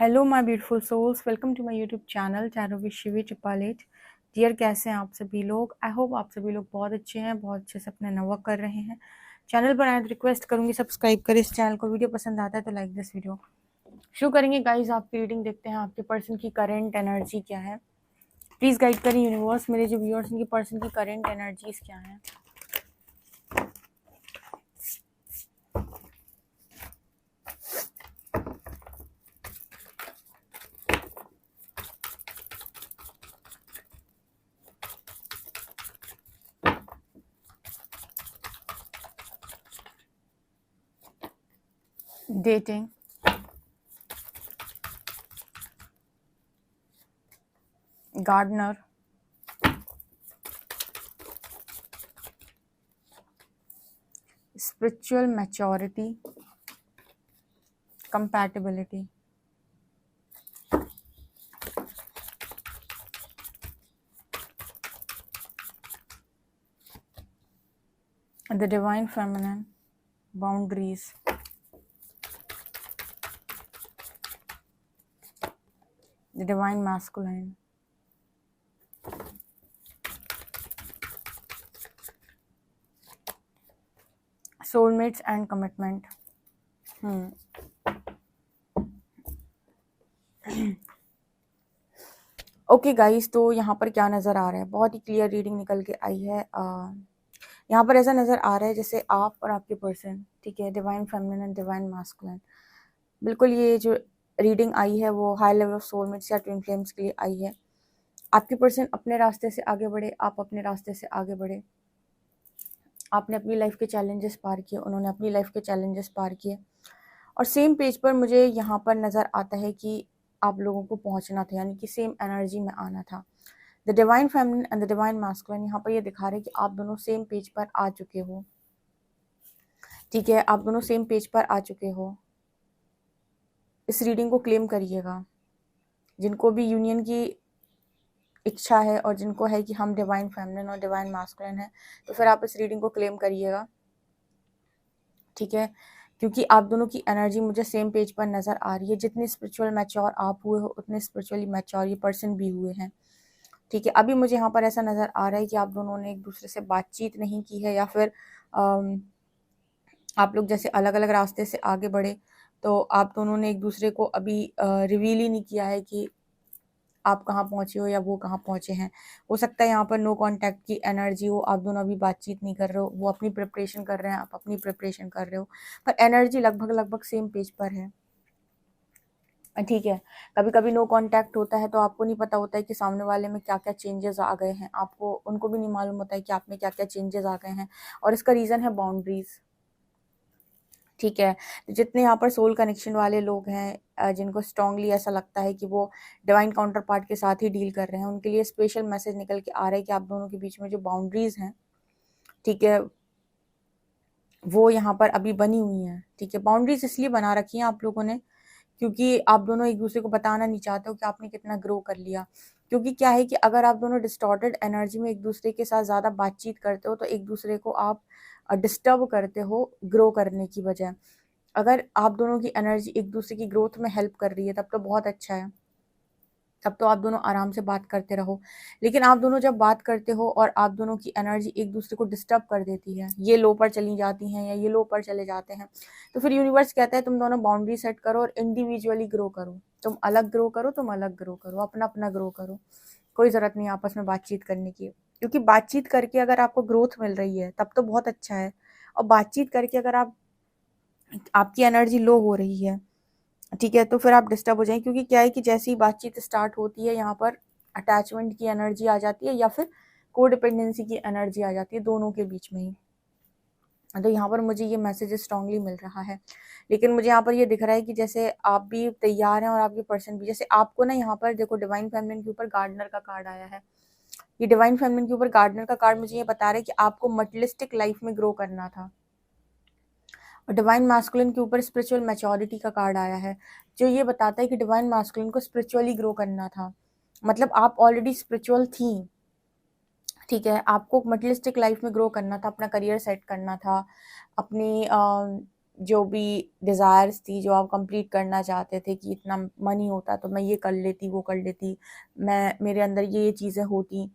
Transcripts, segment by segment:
Hello my beautiful souls, welcome to my YouTube channel tarot with Shivi triple 8। डियर, कैसे हैं आप सभी लोग? आई होप आप सभी लोग बहुत अच्छे हैं, बहुत अच्छे से अपने वर्क कर रहे हैं। चैनल पर आए तो रिक्वेस्ट करूंगी सब्सक्राइब करें इस चैनल को। वीडियो पसंद आता है तो लाइक दिस वीडियो। शुरू करेंगे गाइज, आपकी रीडिंग देखते हैं आपके पर्सन की करेंट एनर्जी क्या है। प्लीज गाइड करें यूनिवर्स, मेरे जो व्यूअर्स उनकी पर्सन की करेंट एनर्जीज क्या है। Dating, gardener, spiritual maturity, compatibility, the divine feminine, boundaries, the divine masculine, soulmates and commitment. Okay guys, तो यहाँ पर क्या नज़र आ रहा है? बहुत ही क्लियर रीडिंग निकल के आई है। यहाँ पर ऐसा नज़र आ रहा है जैसे आप और आपके पर्सन, ठीक है, divine feminine and divine masculine. बिल्कुल ये जो रीडिंग आई है वो हाई लेवल ऑफ सोलमेट्स या ट्विन फ्लेम्स के लिए आई है। आपके पर्सन अपने रास्ते से आगे बढ़े, आप अपने रास्ते से आगे बढ़े। आपने अपनी लाइफ के चैलेंजेस पार किए, उन्होंने अपनी लाइफ के चैलेंजेस पार किए, और सेम पेज पर मुझे यहाँ पर नज़र आता है कि आप लोगों को पहुँचना था, यानी कि सेम एनर्जी में आना था। The divine feminine and the divine masculine यहाँ पर ये दिखा रहे हैं कि आप दोनों सेम पेज पर आ चुके हो, ठीक है, आप दोनों सेम पेज पर आ चुके हो। इस रीडिंग को क्लेम करिएगा। जिनको भी यूनियन की इच्छा है और जिनको है कि हम डिवाइन फेमिनिन और डिवाइन मास्कुलिन है, तो फिर आप इस रीडिंग को क्लेम करिएगा, ठीक है, क्योंकि आप दोनों की एनर्जी मुझे सेम पेज पर नज़र आ रही है। जितने स्पिरिचुअल मैच्योर आप हुए हो, उतने स्पिरिचुअली मैच्योर ये पर्सन भी हुए हैं, ठीक है। अभी मुझे यहाँ पर ऐसा नज़र आ रहा है कि आप दोनों ने एक दूसरे से बातचीत नहीं की है, या फिर आप लोग जैसे अलग अलग रास्ते से आगे बढ़े, तो आप दोनों ने एक दूसरे को अभी रिवील ही नहीं किया है कि आप कहाँ पहुँचे हो या वो कहाँ पहुँचे हैं। हो सकता है यहाँ पर नो कांटेक्ट की एनर्जी हो, आप दोनों अभी बातचीत नहीं कर रहे हो, वो अपनी प्रिपरेशन कर रहे हैं, आप अपनी प्रिपरेशन कर रहे हो, पर एनर्जी लगभग लगभग सेम पेज पर है, ठीक है। कभी कभी नो कांटेक्ट होता है तो आपको नहीं पता होता है कि सामने वाले में क्या क्या चेंजेस आ गए हैं, आपको उनको भी नहीं मालूम होता है कि आप में क्या क्या चेंजेस आ गए हैं, और इसका रीज़न है बाउंड्रीज, ठीक है। तो जितने यहाँ पर सोल कनेक्शन वाले लोग हैं, जिनको स्ट्रांगली ऐसा लगता है कि वो डिवाइन काउंटर पार्ट के साथ ही डील कर रहे हैं, उनके लिए स्पेशल मैसेज निकल के आ रहा है कि आप दोनों के बीच में जो बाउंड्रीज हैं, ठीक है, वो यहाँ पर अभी बनी हुई हैं, ठीक है। बाउंड्रीज इसलिए बना रखी हैं आप लोगों ने क्योंकि आप दोनों एक दूसरे को बताना नहीं चाहते हो कि आपने कितना ग्रो कर लिया। क्योंकि क्या है कि अगर आप दोनों डिस्टॉर्टेड एनर्जी में एक दूसरे के साथ ज़्यादा बातचीत करते हो, तो एक दूसरे को आप डिस्टर्ब करते हो ग्रो करने की बजाय। अगर आप दोनों की एनर्जी एक दूसरे की ग्रोथ में हेल्प कर रही है, तब तो बहुत अच्छा है, तब तो आप दोनों आराम से बात करते रहो। लेकिन आप दोनों जब बात करते हो और आप दोनों की एनर्जी एक दूसरे को डिस्टर्ब कर देती है, ये लो पर चली जाती हैं या ये लो पर चले जाते हैं, तो फिर यूनिवर्स कहता है तुम दोनों बाउंड्री सेट करो और इंडिविजुअली ग्रो करो। तुम अलग ग्रो करो, तुम अलग ग्रो करो, अपना अपना ग्रो करो। कोई ज़रूरत नहीं आपस में बातचीत करने की, क्योंकि बातचीत करके अगर आपको ग्रोथ मिल रही है तब तो बहुत अच्छा है, और बातचीत करके अगर आपकी एनर्जी लो हो रही है, ठीक है, तो फिर आप डिस्टर्ब हो जाएंगे। क्योंकि क्या है कि जैसे ही बातचीत स्टार्ट होती है, यहाँ पर अटैचमेंट की एनर्जी आ जाती है या फिर कोडिपेंडेंसी की एनर्जी आ जाती है, दोनों के बीच में ही। तो यहाँ पर मुझे ये मैसेज स्ट्रांगली मिल रहा है। लेकिन मुझे यहाँ पर ये दिख रहा है कि जैसे आप भी तैयार हैं और आपके पर्सन भी। जैसे आपको ना यहाँ पर देखो, डिवाइन फेमिनिन के ऊपर गार्डनर का कार्ड आया है। ये डिवाइन फेमिनिन के ऊपर गार्डनर का कार्ड मुझे ये बता रहा है कि आपको मटेरियलिस्टिक लाइफ में ग्रो करना था। और डिवाइन मास्कुलिन के ऊपर स्पिरिचुअल मैच्योरिटी का कार्ड आया है, जो ये बताता है कि डिवाइन मास्कुलिन को स्पिरिचुअली ग्रो करना था। मतलब आप ऑलरेडी स्पिरिचुअल थी, ठीक है, आपको मटेरियलिस्टिक लाइफ में ग्रो करना था, अपना करियर सेट करना था, अपनी जो भी डिज़ायर्स थी, जो आप कंप्लीट करना चाहते थे कि इतना मनी होता तो मैं ये कर लेती, वो कर लेती, मैं मेरे अंदर ये चीज़ें होती,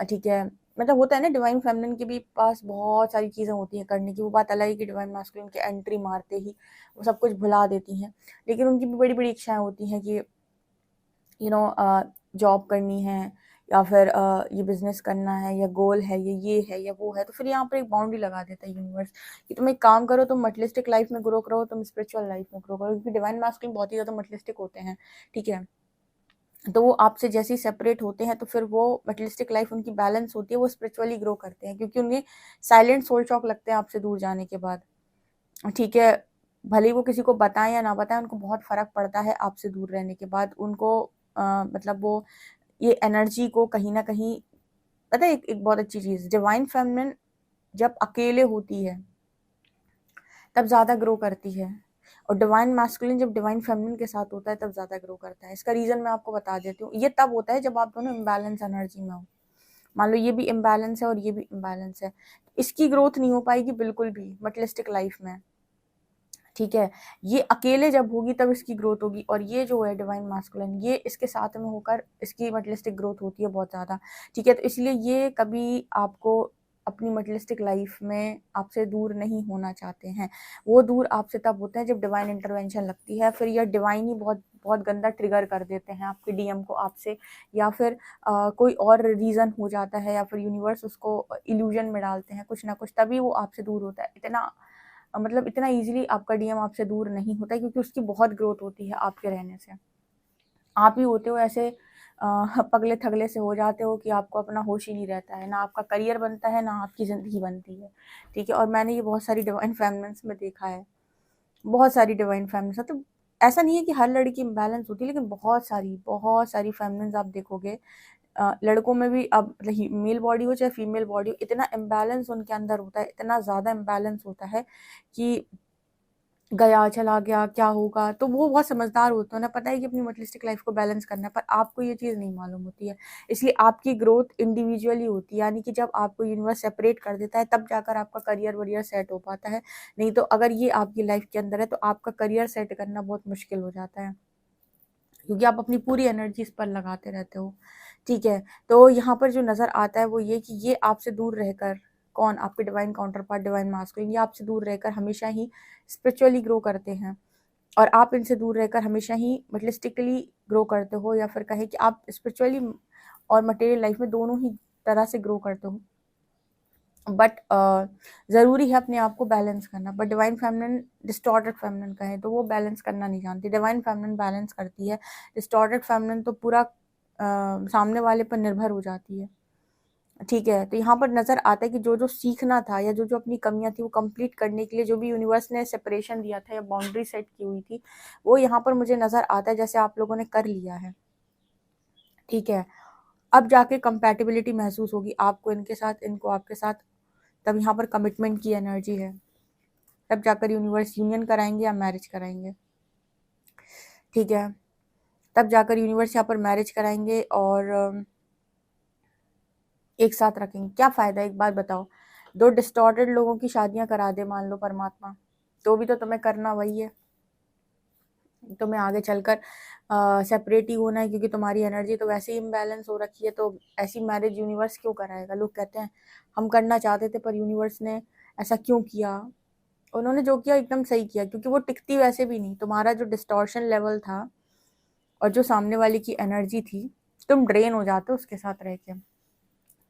ठीक है। मतलब होता है ना, डिवाइन फेमिनिन के भी पास बहुत सारी चीज़ें होती हैं करने की। वो बात अलग है कि डिवाइन मैस्कुलिन के एंट्री मारते ही वो सब कुछ भुला देती हैं, लेकिन उनकी भी बड़ी बड़ी इच्छाएं होती हैं कि जॉब करनी है, या फिर ये बिजनेस करना है, या गोल है, ये है या वो है। तो फिर यहाँ पर एक बाउंड्री लगा देता है यूनिवर्स कि तुम एक काम करो, तुम मटेरियलिस्टिक लाइफ में ग्रो करो, तुम स्पिरिचुअल लाइफ में ग्रो करो, क्योंकि डिवाइन मैस्कुलिन बहुत ही ज़्यादा मटेरियलिस्टिक होते हैं, ठीक है। तो वो आपसे जैसे ही सेपरेट होते हैं तो फिर वो मटेरियलिस्टिक लाइफ उनकी बैलेंस होती है, वो स्पिरिचुअली ग्रो करते हैं, क्योंकि उन्हें साइलेंट सोल शॉक लगते हैं आपसे दूर जाने के बाद, ठीक है। भले ही वो किसी को बताएं या ना बताएं, उनको बहुत फर्क पड़ता है आपसे दूर रहने के बाद। उनको मतलब वो ये एनर्जी को कहीं ना कहीं, पता है एक बहुत अच्छी चीज़, डिवाइन फेमिनिन जब अकेले होती है तब ज़्यादा ग्रो करती है, और डिवाइन मैस्कुलिन जब डिवाइन फेमिनिन के साथ होता है तब ज़्यादा ग्रो करता है। इसका रीज़न मैं आपको बता देती हूँ। ये तब होता है जब आप दोनों इम्बैलेंस एनर्जी में हो। मान लो ये भी इम्बैलेंस है और ये भी इम्बैलेंस है, इसकी ग्रोथ नहीं हो पाएगी बिल्कुल भी मटेरियलिस्टिक लाइफ में, ठीक है। ये अकेले जब होगी तब इसकी ग्रोथ होगी, और ये जो है डिवाइन मैस्कुलिन, ये इसके साथ में होकर इसकी मटेरियलिस्टिक ग्रोथ होती है बहुत ज़्यादा, ठीक है। तो इसलिए ये कभी आपको अपनी मटेरियलिस्टिक लाइफ में आपसे दूर नहीं होना चाहते हैं। वो दूर आपसे तब होते हैं जब डिवाइन इंटरवेंशन लगती है, फिर यह डिवाइन ही बहुत बहुत गंदा ट्रिगर कर देते हैं आपके डीएम को आपसे, या फिर कोई और रीज़न हो जाता है, या फिर यूनिवर्स उसको इल्यूजन में डालते हैं कुछ ना कुछ, तभी वो आपसे दूर होता है। मतलब इतना इजीली आपका डीएम आपसे दूर नहीं होता है, क्योंकि उसकी बहुत ग्रोथ होती है आपके रहने से। आप ही होते हो ऐसे पगले थगले से हो जाते हो कि आपको अपना होश ही नहीं रहता है, ना आपका करियर बनता है, ना आपकी ज़िंदगी बनती है, ठीक है। और मैंने ये बहुत सारी डिवाइन फेमिनिन्स में देखा है, बहुत सारी डिवाइन फेमिनिन्स, तो ऐसा नहीं है कि हर लड़की इम्बैलेंस होती है, लेकिन बहुत सारी फेमिनिन्स आप देखोगे, लड़कों में भी, अब मेल बॉडी हो चाहे फीमेल बॉडी हो, इतना इम्बैलेंस उनके अंदर होता है, इतना ज़्यादा इम्बैलेंस होता है कि गया चला गया क्या होगा। तो वो बहुत समझदार होते हैं, उन्हें पता है कि अपनी मटेरियलिस्टिक लाइफ को बैलेंस करना है, पर आपको ये चीज़ नहीं मालूम होती है। इसलिए आपकी ग्रोथ इंडिविजुअली होती है, यानी कि जब आपको यूनिवर्स सेपरेट कर देता है तब जाकर आपका करियर वरियर सेट हो पाता है। नहीं तो अगर ये आपकी लाइफ के अंदर है तो आपका करियर सेट करना बहुत मुश्किल हो जाता है, क्योंकि आप अपनी पूरी एनर्जी इस पर लगाते रहते हो, ठीक है। तो यहाँ पर जो नज़र आता है वो ये कि ये आपसे दूर रहकर, कौन, आपके divine counter part divine masculine, ये आपसे दूर रहकर हमेशा ही स्पिरिचुअली ग्रो करते हैं, और आप इनसे दूर रहकर हमेशा ही मटेरियलिस्टिकली ग्रो करते हो, या फिर कहें कि आप स्पिरिचुअली और मटेरियल लाइफ में दोनों ही तरह से ग्रो करते हो। बट ज़रूरी है अपने आप को बैलेंस करना। But divine feminine, distorted feminine कहें तो वो बैलेंस करना नहीं जानती, डिवाइन फेमिनिन बैलेंस करती है। डिस्टॉर्टेड फेमिनिन तो पूरा सामने वाले पर निर्भर हो जाती है, ठीक है। तो यहाँ पर नज़र आता है कि जो जो सीखना था, या जो जो अपनी कमियां थी वो कंप्लीट करने के लिए जो भी यूनिवर्स ने सेपरेशन दिया था या बाउंड्री सेट की हुई थी, वो यहाँ पर मुझे नज़र आता है जैसे आप लोगों ने कर लिया है, ठीक है। अब जाके कंपैटिबिलिटी महसूस होगी आपको इनके साथ, इनको आपके साथ, तब यहाँ पर कमिटमेंट की एनर्जी है, तब जाकर यूनिवर्स यूनियन कराएंगे या मैरिज कराएंगे, ठीक है। तब जाकर यूनिवर्स यहाँ पर मैरिज कराएंगे और एक साथ रखेंगे। क्या फ़ायदा, एक बात बताओ, दो डिस्टॉर्टेड लोगों की शादियां करा दे मान लो परमात्मा, तो भी तो तुम्हें करना वही है, तुम्हें आगे चलकर सेपरेट ही होना है, क्योंकि तुम्हारी एनर्जी तो वैसे ही इम्बैलेंस हो रखी है। तो ऐसी मैरिज यूनिवर्स क्यों कराएगा? लोग कहते हैं हम करना चाहते थे पर यूनिवर्स ने ऐसा क्यों किया। उन्होंने जो किया एकदम सही किया, क्योंकि वो टिकती वैसे भी नहीं। तुम्हारा जो डिस्टॉर्शन लेवल था और जो सामने वाले की एनर्जी थी, तुम ड्रेन हो जाते उसके साथ रह के,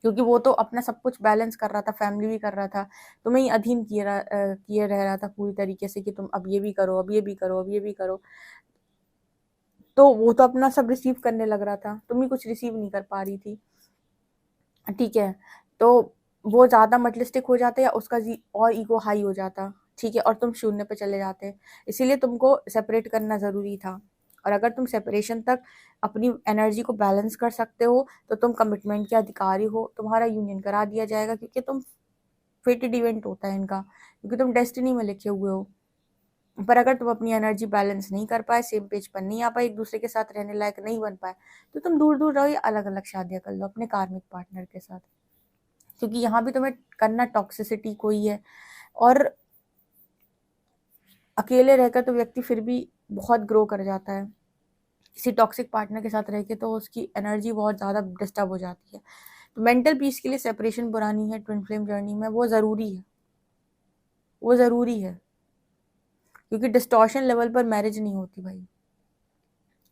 क्योंकि वो तो अपना सब कुछ बैलेंस कर रहा था, फैमिली भी कर रहा था, तुम्हें ही अधीन किए रह रहा था पूरी तरीके से कि तुम अब ये भी करो, अब ये भी करो, अब ये भी करो। तो वो तो अपना सब रिसीव करने लग रहा था, तुम ही कुछ रिसीव नहीं कर पा रही थी, ठीक है। तो वो ज़्यादा मटेरियलिस्टिक हो जाता या उसका और ईगो हाई हो जाता, ठीक है, और तुम शून्य पे चले जाते। इसीलिए तुमको सेपरेट करना ज़रूरी था। और अगर तुम सेपरेशन तक अपनी एनर्जी को बैलेंस कर सकते हो तो तुम कमिटमेंट के अधिकारी हो, तुम्हारा यूनियन करा दिया जाएगा, क्योंकि तुम फेटेड इवेंट होता है इनका, क्योंकि तुम डेस्टिनी में लिखे हुए हो। पर अगर तुम अपनी एनर्जी बैलेंस नहीं कर पाए, सेम पेज पर नहीं आ पाए, एक दूसरे के साथ रहने लायक नहीं बन पाए, तो तुम दूर दूर रहो या अलग अलग शादियां कर लो अपने कार्मिक पार्टनर के साथ, क्योंकि यहाँ भी तुम्हें करना टॉक्सिसिटी को ही है। और अकेले रहकर तो व्यक्ति फिर भी बहुत ग्रो कर जाता है, किसी टॉक्सिक पार्टनर के साथ रह के तो उसकी एनर्जी बहुत ज़्यादा डिस्टर्ब हो जाती है। तो मेंटल पीस के लिए सेपरेशन बुरा नहीं है, ट्विन फ्लेम जर्नी में वो ज़रूरी है, वो ज़रूरी है, क्योंकि डिस्टॉर्शन लेवल पर मैरिज नहीं होती भाई।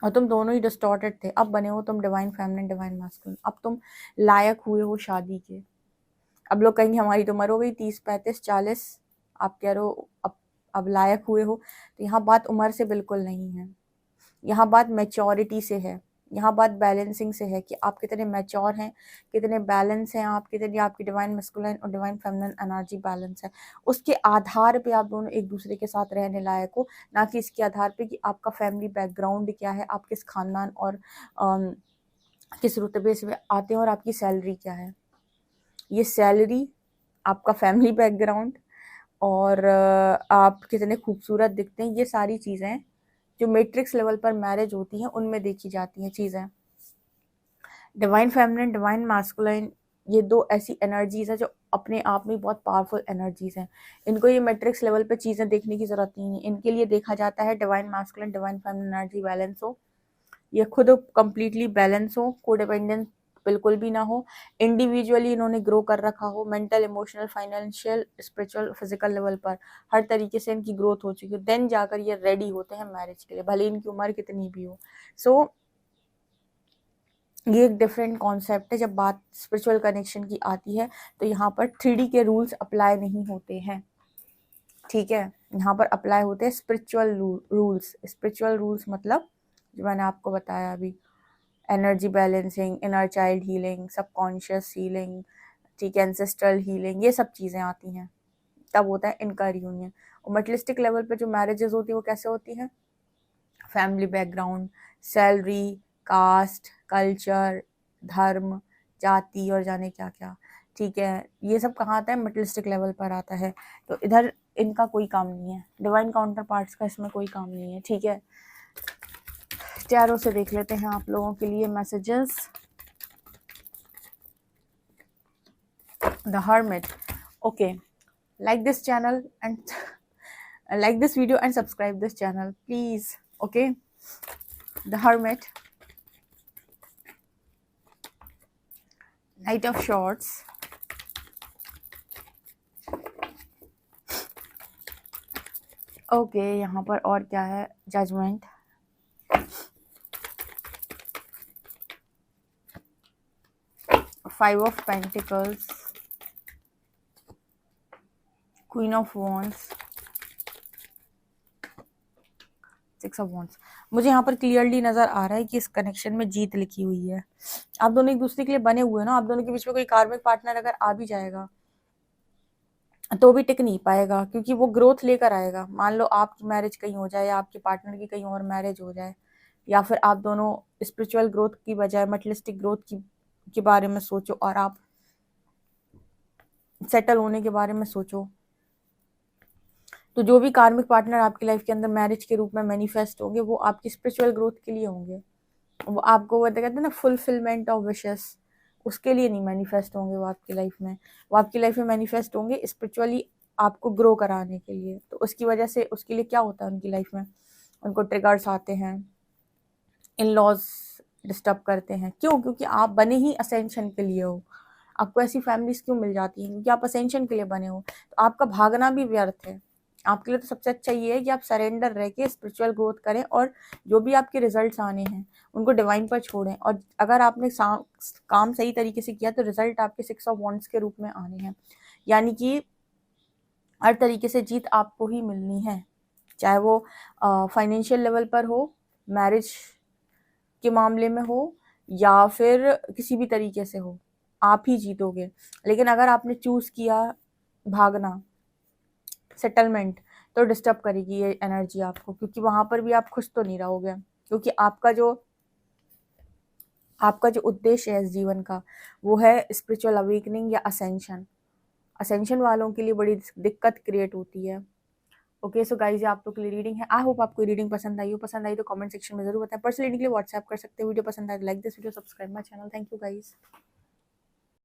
और तुम दोनों ही डिस्टॉर्टेड थे, अब बने हो तुम डिवाइन फेमिनिन डिवाइन मैस्कुलिन, अब तुम लायक हुए हो शादी के। अब लोग कहेंगे हमारी तो उम्र हो गई 30 35 40, आप कह रहे हो अब लायक हुए हो, तो यहाँ बात उम्र से बिल्कुल नहीं है, यहाँ बात मैच्योरिटी से है, यहाँ बात बैलेंसिंग से है कि आप कितने मैच्योर हैं, कितने बैलेंस हैं आप, कितनी आपकी डिवाइन मैस्कुलिन और डिवाइन फेमिनिन एनर्जी बैलेंस है। उसके आधार पे आप दोनों एक दूसरे के साथ रहने लायक हो, ना कि इसके आधार पे कि आपका फैमिली बैकग्राउंड क्या है, आप किस खानदान और किस रुतबे से आते हैं और आपकी सैलरी क्या है। ये सैलरी, आपका फैमिली बैकग्राउंड और आप कितने खूबसूरत दिखते हैं, ये सारी चीज़ें जो मैट्रिक्स लेवल पर मैरिज होती हैं उनमें देखी जाती हैं चीज़ें। डिवाइन फेमिनिन डिवाइन मैस्कुलिन ये दो ऐसी एनर्जीज है जो अपने आप में बहुत पावरफुल एनर्जीज हैं। इनको ये मैट्रिक्स लेवल पे चीज़ें देखने की ज़रूरत नहीं है, इनके लिए देखा जाता है divine masculine divine feminine energy balance हो, ये खुद कंप्लीटली बैलेंस हो, कोडिपेंडेंस बिल्कुल भी ना हो, इंडिविजुअली इन्होंने ग्रो कर रखा हो, mental emotional financial spiritual physical level पर हर तरीके से इनकी ग्रोथ हो चुकी हो, देन जाकर ये रेडी होते हैं मैरिज के लिए, भले इनकी उम्र कितनी भी हो। सो ये एक डिफरेंट कॉन्सेप्ट है। जब बात स्पिरिचुअल कनेक्शन की आती है तो यहाँ पर 3D के रूल्स अप्लाई नहीं होते हैं, ठीक है, यहाँ पर अप्लाई होते हैं स्पिरिचुअल रूल्स। स्पिरिचुअल रूल्स मतलब जो मैंने आपको बताया अभी, energy balancing, inner child healing, subconscious healing, ठीक है, एंसेस्ट्रल हीलिंग, ये सब चीज़ें आती हैं, तब होता है इनका रियूनियन। और मटेरियलिस्टिक लेवल पे जो मैरिजेस होती है वो कैसे होती हैं, family background, salary, caste, culture, धर्म, जाति और जाने क्या क्या, ठीक है, ये सब कहाँ आता है, मटेरियलिस्टिक लेवल पर आता है। तो इधर इनका कोई काम नहीं है, डिवाइन काउंटर पार्ट्स का इसमें कोई काम नहीं है, ठीक है। टैरो से देख लेते हैं आप लोगों के लिए messages. The hermit, okay, like this channel and like this video and subscribe this channel please, okay। The Hermit, Knight of Swords, okay, यहाँ पर और क्या है, judgement, five of pentacles, queen of wands, six of wands. मुझे यहाँ पर clearly नजर आ रहा है कि इस कनेक्शन में जीत लिखी हुई है। आप दोनों एक दूसरे के लिए बने हुए हैं ना, आप दोनों के बीच में कोई कार्मिक पार्टनर अगर आ भी जाएगा तो भी टिक नहीं पाएगा, क्योंकि वो ग्रोथ लेकर आएगा। मान लो आपकी मैरिज कहीं हो जाए या आपके पार्टनर की कहीं और मैरिज हो जाए, या फिर आप दोनों स्पिरिचुअल ग्रोथ की बजाय मटेरियलिस्टिक ग्रोथ के बारे में सोचो और आप सेटल होने के बारे में सोचो, तो जो भी कार्मिक पार्टनर आपकी लाइफ के अंदर मैरिज के रूप में मैनिफेस्ट होंगे वो आपकी स्पिरिचुअल ग्रोथ के लिए होंगे। वो आपको वो कहते हैं ना फुलफिलमेंट ऑफ विशेस, उसके लिए नहीं मैनिफेस्ट होंगे वो आपकी लाइफ में। वो आपकी लाइफ में मैनिफेस्ट होंगे स्पिरिचुअली आपको ग्रो कराने के लिए। तो उसकी वजह से उसके लिए क्या होता है उनकी लाइफ में, उनको ट्रिगर्स आते हैं, इन लॉज डिस्टर्ब करते हैं। क्यों? क्योंकि आप बने ही असेंशन के लिए हो। आपको ऐसी फैमिलीज क्यों मिल जाती हैं? क्योंकि आप असेंशन के लिए बने हो। तो आपका भागना भी व्यर्थ है। आपके लिए तो सबसे अच्छा ये है कि आप सरेंडर रह के स्पिरिचुअल ग्रोथ करें और जो भी आपके रिजल्ट्स आने हैं उनको डिवाइन पर छोड़ें। और अगर आपने काम सही तरीके से किया तो रिजल्ट आपके 6 ऑफ वॉन्ड्स के रूप में आने हैं। यानी कि हर तरीके से जीत आपको ही मिलनी है, चाहे वो फाइनेंशियल लेवल पर हो, मैरिज के मामले में हो, या फिर किसी भी तरीके से हो, आप ही जीतोगे। लेकिन अगर आपने चूज किया भागना, सेटलमेंट, तो डिस्टर्ब करेगी ये एनर्जी आपको, क्योंकि वहां पर भी आप खुश तो नहीं रहोगे। क्योंकि आपका जो उद्देश्य है इस जीवन का वो है स्पिरिचुअल अवेकनिंग या असेंशन। असेंशन वालों के लिए बड़ी दिक्कत क्रिएट होती है। ओके, सो गाइज, आप लोग के लिए रीडिंग है। आई होप आपको रीडिंग पसंद आई हो। पसंद आई तो कमेंट सेक्शन में जरूर बताएं। पर्सनल रीडिंग के लिए व्हाट्सएप कर सकते हैं। वीडियो पसंद आए तो like this video, subscribe my channel. Thank you guys.